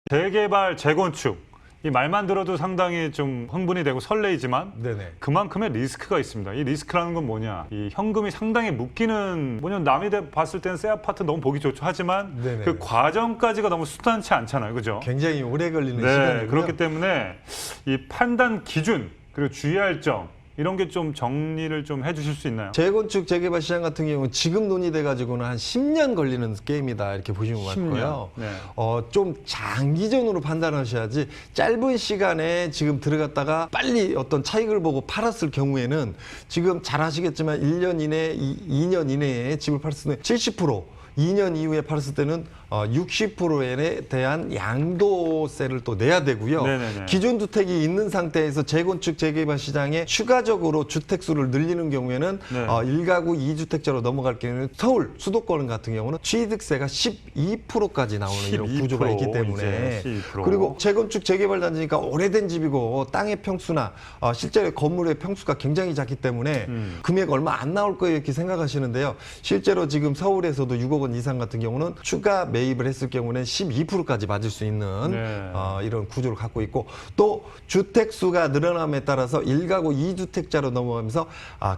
재개발, 재건축. 이 말만 들어도 상당히 좀 흥분이 되고 설레이지만 네네. 그만큼의 리스크가 있습니다. 이 리스크라는 건 뭐냐? 이 현금이 상당히 묶이는, 뭐냐, 남이 봤을 때는 새 아파트 너무 보기 좋죠. 하지만 네네. 그 과정까지가 너무 순탄치 않잖아요. 그죠? 굉장히 오래 걸리는 네, 시간이고요. 그렇기 때문에 이 판단 기준 그리고 주의할 점 이런 게 좀 정리를 좀 해주실 수 있나요? 재건축, 재개발 시장 같은 경우는 지금 논의돼 가지고는 한 10년 걸리는 게임이다 이렇게 보시면 10년. 맞고요. 네. 좀 장기전으로 판단하셔야지 짧은 시간에 지금 들어갔다가 빨리 어떤 차익을 보고 팔았을 경우에는 지금 잘 아시겠지만 1년 이내, 2년 이내에 집을 팔았을 때 70%, 2년 이후에 팔았을 때는 60%에 대한 양도세를 또 내야 되고요. 네네네. 기존 주택이 있는 상태에서 재건축, 재개발 시장에 추가적으로 주택 수를 늘리는 경우에는 네. 1가구 2주택자로 넘어갈 경우에는 서울 수도권 같은 경우는 취득세가 12%까지 나오는 이런 12% 구조가 있기 때문에 이제 12%. 그리고 재건축, 재개발 단지니까 오래된 집이고 땅의 평수나 실제로 건물의 평수가 굉장히 작기 때문에 금액 얼마 안 나올 거예요 이렇게 생각하시는데요. 실제로 지금 서울에서도 6억 원 이상 같은 경우는 추가 매입을 했을 경우는 12%까지 맞을 수 있는 네. 이런 구조를 갖고 있고 또 주택 수가 늘어남에 따라서 1가구 2주택자로 넘어가면서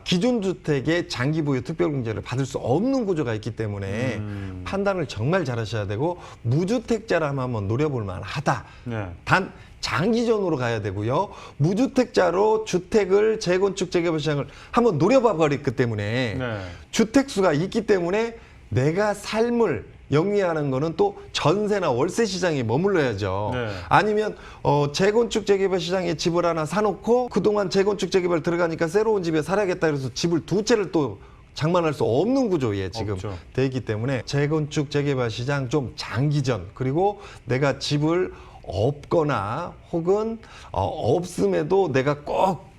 기존 주택의 장기 보유 특별공제를 받을 수 없는 구조가 있기 때문에 판단을 정말 잘하셔야 되고 무주택자라면 한번 노려볼 만하다. 네. 단 장기전으로 가야 되고요. 무주택자로 주택을 재건축, 재개발 시장을 한번 노려봐 버렸기 때문에 네. 주택 수가 있기 때문에 내가 삶을 영위하는 거는 또 전세나 월세 시장에 머물러야죠. 네. 아니면 재건축, 재개발 시장에 집을 하나 사놓고 그동안 재건축, 재개발 들어가니까 새로운 집에 살아야겠다 그래서 집을 두 채를 또 장만할 수 없는 구조에 지금 없죠. 돼 있기 때문에 재건축, 재개발 시장 좀 장기전 그리고 내가 집을 없거나 혹은 없음에도 내가 꼭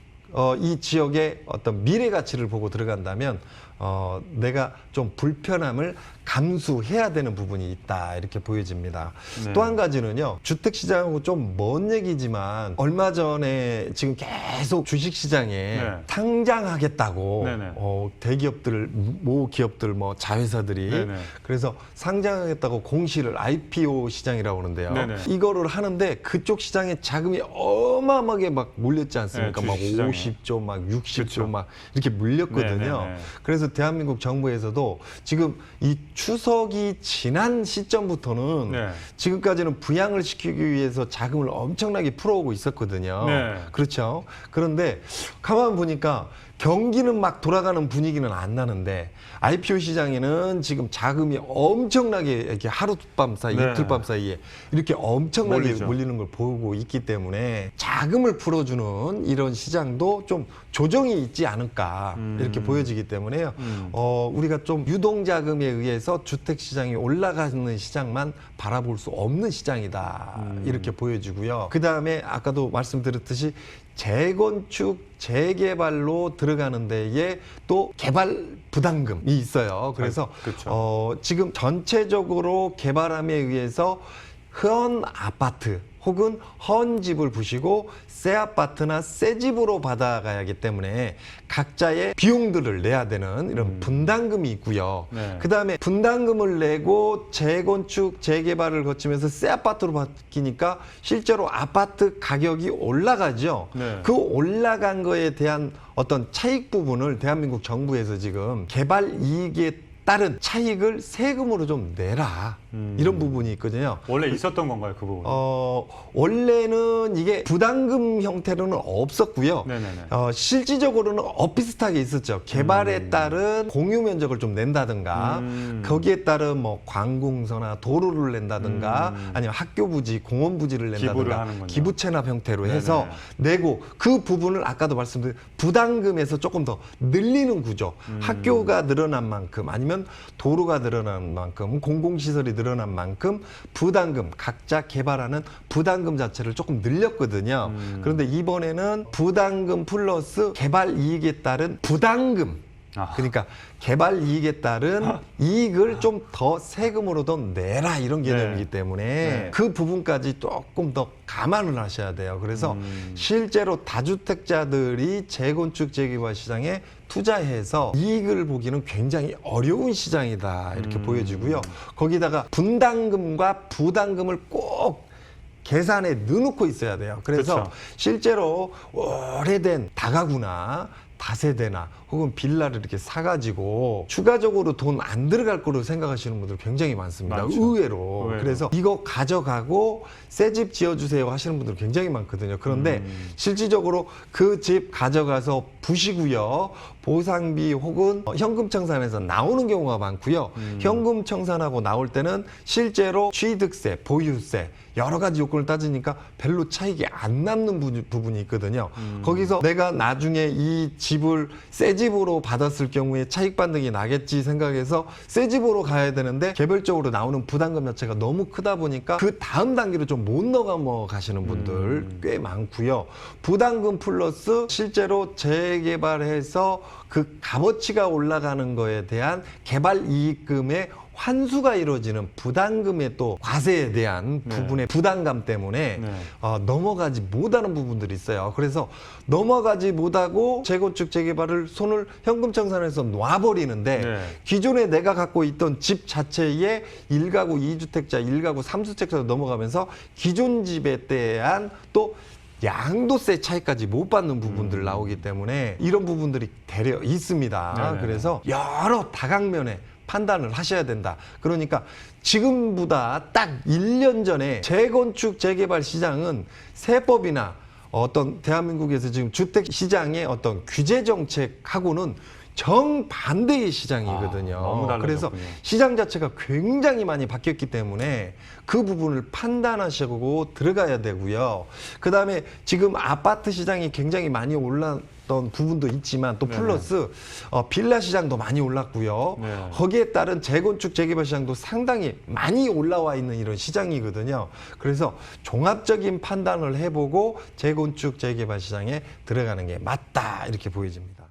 이 지역의 어떤 미래 가치를 보고 들어간다면 내가 좀 불편함을 감수해야 되는 부분이 있다 이렇게 보여집니다. 네. 또 한 가지는요. 주택시장하고 좀 먼 얘기지만 얼마 전에 지금 계속 주식시장에 네. 상장하겠다고 네네. 대기업들, 모 기업들, 뭐 자회사들이 네네. 그래서 상장하겠다고 공시를 IPO 시장이라고 하는데요. 네네. 이거를 하는데 그쪽 시장에 자금이 어마어마하게 막 몰렸지 않습니까? 네, 막 주식시장에. 50조, 막 60조 그쵸. 막 이렇게 물렸거든요. 네네네. 그래서 대한민국 정부에서도 지금 이 추석이 지난 시점부터는 네. 지금까지는 부양을 시키기 위해서 자금을 엄청나게 풀어오고 있었거든요. 네. 그렇죠. 그런데 가만 보니까 경기는 막 돌아가는 분위기는 안 나는데 IPO 시장에는 지금 자금이 엄청나게 이렇게 하룻밤 사이, 네. 이틀밤 사이에 이렇게 엄청나게 몰리죠. 몰리는 걸 보고 있기 때문에 자금을 풀어주는 이런 시장도 좀 조정이 있지 않을까 이렇게 보여지기 때문에요. 우리가 좀 유동자금에 의해서 주택시장이 올라가는 시장만 바라볼 수 없는 시장이다 이렇게 보여지고요. 그 다음에 아까도 말씀드렸듯이 재건축, 재개발로 들어가는 데에 또 개발 부담금이 있어요. 그래서 그렇죠. 지금 전체적으로 개발함에 의해서 헌 아파트 혹은 헌 집을 부시고 새 아파트나 새 집으로 받아가야 하기 때문에 각자의 비용들을 내야 되는 이런 분담금이 있고요. 네. 그다음에 분담금을 내고 재건축, 재개발을 거치면서 새 아파트로 바뀌니까 실제로 아파트 가격이 올라가죠. 네. 그 올라간 거에 대한 어떤 차익 부분을 대한민국 정부에서 지금 개발 이익에 따른 차익을 세금으로 좀 내라. 이런 부분이 있거든요. 원래 있었던 건가요, 그 부분? 원래는 이게 부담금 형태로는 없었고요. 네네네. 실질적으로는 비슷하게 있었죠. 개발에 따른 공유 면적을 좀 낸다든가, 거기에 따른 뭐 관공서나 도로를 낸다든가, 아니면 학교 부지, 공원 부지를 기부를 낸다든가, 하는군요. 기부 체납 형태로 네네. 해서 내고 그 부분을 아까도 말씀드린 부담금에서 조금 더 늘리는 구조. 학교가 늘어난 만큼 아니면 도로가 늘어난 만큼 공공시설이 늘어난 만큼 부담금 각자 개발하는 부담금 자체를 조금 늘렸거든요. 그런데 이번에는 부담금 플러스 개발 이익에 따른 부담금 그러니까 개발 이익에 따른 이익을 좀 더 세금으로 더 내라 이런 개념이기 때문에 네. 그 부분까지 조금 더 감안을 하셔야 돼요. 그래서 실제로 다주택자들이 재건축 재개발 시장에 투자해서 이익을 보기는 굉장히 어려운 시장이다 이렇게 보여지고요. 거기다가 분담금과 부담금을 꼭 계산에 넣어놓고 있어야 돼요. 그래서 그렇죠. 실제로 오래된 다가구나 다세대나 혹은 빌라를 이렇게 사가지고 추가적으로 돈 안 들어갈 거로 생각하시는 분들 굉장히 많습니다. 많죠. 의외로. 의외로. 그래서 이거 가져가고 새 집 지어주세요 하시는 분들 굉장히 많거든요. 그런데 실질적으로 그 집 가져가서 부시고요. 보상비 혹은 현금 청산에서 나오는 경우가 많고요. 현금 청산하고 나올 때는 실제로 취득세, 보유세 여러 가지 요건을 따지니까 별로 차익이 안 남는 부분이 있거든요. 거기서 내가 나중에 이 집을 새 집으로 받았을 경우에 차익 반등이 나겠지 생각해서 새 집으로 가야 되는데 개별적으로 나오는 부담금 자체가 너무 크다 보니까 그 다음 단계로 좀 못 넘어가시는 분들 꽤 많고요. 부담금 플러스 실제로 재개발해서 그 값어치가 올라가는 거에 대한 개발 이익금의 환수가 이루어지는 부담금의 또 과세에 대한 부분의 부담감 때문에 넘어가지 못하는 부분들이 있어요. 그래서 넘어가지 못하고 재건축 재개발을 손을 현금 청산해서 놔버리는데 기존에 내가 갖고 있던 집 자체에 1가구 2주택자, 1가구 3주택자로 넘어가면서 기존 집에 대한 또 양도세 차이까지 못 받는 부분들 나오기 때문에 이런 부분들이 대려 있습니다. 그래서 여러 다각면에 판단을 하셔야 된다. 그러니까 지금보다 딱 1년 전에 재건축 재개발 시장은 세법이나 어떤 대한민국에서 지금 주택 시장의 어떤 규제 정책하고는 정반대의 시장이거든요. 너무 달라졌군요. 그래서 시장 자체가 굉장히 많이 바뀌었기 때문에 그 부분을 판단하시고 들어가야 되고요. 그다음에 지금 아파트 시장이 굉장히 많이 올랐던 부분도 있지만 또 플러스 빌라 시장도 많이 올랐고요. 거기에 따른 재건축 재개발 시장도 상당히 많이 올라와 있는 이런 시장이거든요. 그래서 종합적인 판단을 해보고 재건축 재개발 시장에 들어가는 게 맞다 이렇게 보여집니다.